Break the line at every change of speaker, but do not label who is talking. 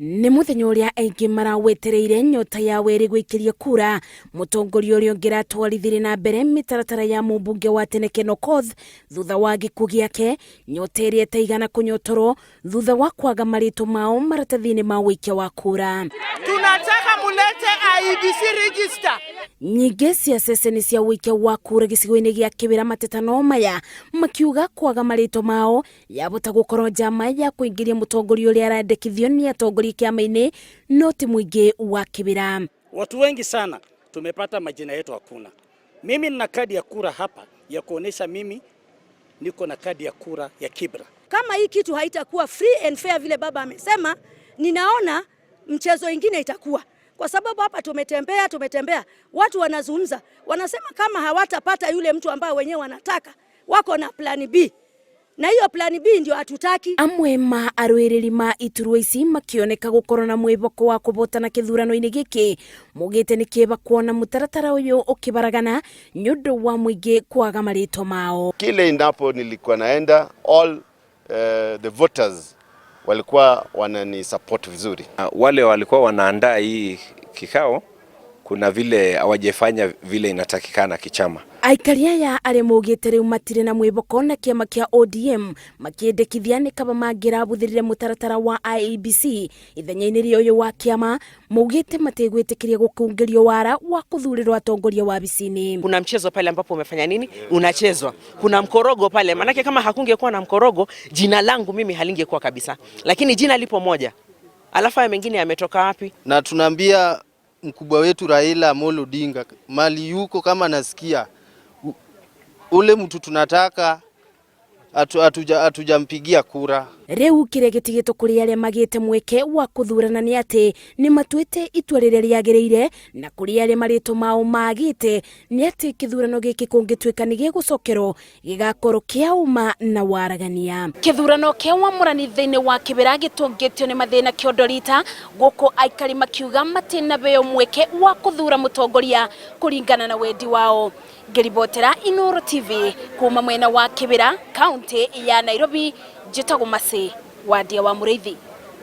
Nĩ mũthenya ũrĩa aingĩ marawetereire nyota ya weri gũikiria kura mũtongoria ũrĩa ũngĩratwarithire na mbere mĩtaratara ya mũmbunge wa tene Kenokoth thutha wa gĩkuũ gĩake, nyota ĩrĩa ĩtaigana kũnyotorwo thutha wa kwaga maritwa mao maratathi-inĩ ma ũikia wa kura.
Tunataka mulete IBC register.
Nyingĩ cia ceceni cia ũikia wa kura gĩcigo-inĩ gĩa Kibra matetano maya makiuga kwaga maritwa mao yabota gũkorwo njama ya kũingĩria mũtongoria ũrĩa arandĩkithio nĩ atongoria kiama-ini no ti muingi wa Kibra.
Watu wengi sana tumepata majina yetu hakuna. Mimi nina kadi ya kura hapa ya kuonesha mimi niko na kadi ya kura ya Kibra.
Kama hii kitu haitakuwa free and fair vile baba amesema, ninaona mchezo ingine itakuwa. Kwa sababu hapa tumetembea, watu wanazungumza, wanasema kama hawatapata yule mtu ambaye wenyewe wanataka, wako na plan B. Na hiyo plan B ndio hatutaki.
Amwe ma arũĩrĩri ma iturwa ici makioneka gũkorwo na mwĩboko wa kũbotana Githurano-inĩ gĩkĩ, mugite nĩ kĩeba kuona mũtaratara ũyũ ũkĩbaragana nĩ ũndũ wa mũingĩ kwaga maritwa mao.
Kile inapo nilikuwa naenda all the voters walikuwa wanani support vizuri.
Wale walikuwa wanaandaa hii kikao kuna vile hawajafanya vile inatakikana kichama.
Aikari aya arĩa maugite rĩu matirĩ na mwĩboko na kiama kia ODM makĩendekithia nĩ kaba mangĩrabuthĩrĩre mũtaratara wa IEBC ithenya-inĩ rĩa ũyũ wa kiama, maugite mategwĩtĩkĩria gũkũngĩrio wara wa kũthurĩrwo atongoria wa bicini.
Kuna mchezo pale ambapo umefanya nini? Unachezwa. Kuna mkorogo pale. Manake kama hakungekuwa na mkorogo, jina langu mimi halingekuwa kabisa. Lakini jina lipo moja. Alafu haya mengine yametoka wapi?
Na tunaambia mkubwa wetu Raila Amolo Odinga mali yuko kama nasikia ule mtu tunataka atujampigia kura.
Rĩu kĩrĩa gĩtigĩtwo kũrĩ arĩa magĩte mweke wa kũthurana nĩ atĩ nĩ matuĩte itua rĩrĩa rĩagĩrĩire, na kũrĩ arĩa marĩtwa mao magĩte nĩ atĩ gĩthurano gĩkĩ kũngĩtuĩka nĩ gĩgũcokerwo gĩgakorwo kĩa uma na waragania. Gĩthurano kĩa wamurani thĩinĩ wa Kibra gĩtungitwo nĩ mathina kiondo rita, gũkũ aikari makiuga matina beo mweke wa kũthura mũtongoria kũringana na wendi wao. Ngĩribotera Inoro TV kuma mwena wa Kibra, kaunti ya Nairobi, njĩtagwo Masi wa Wamuraithi.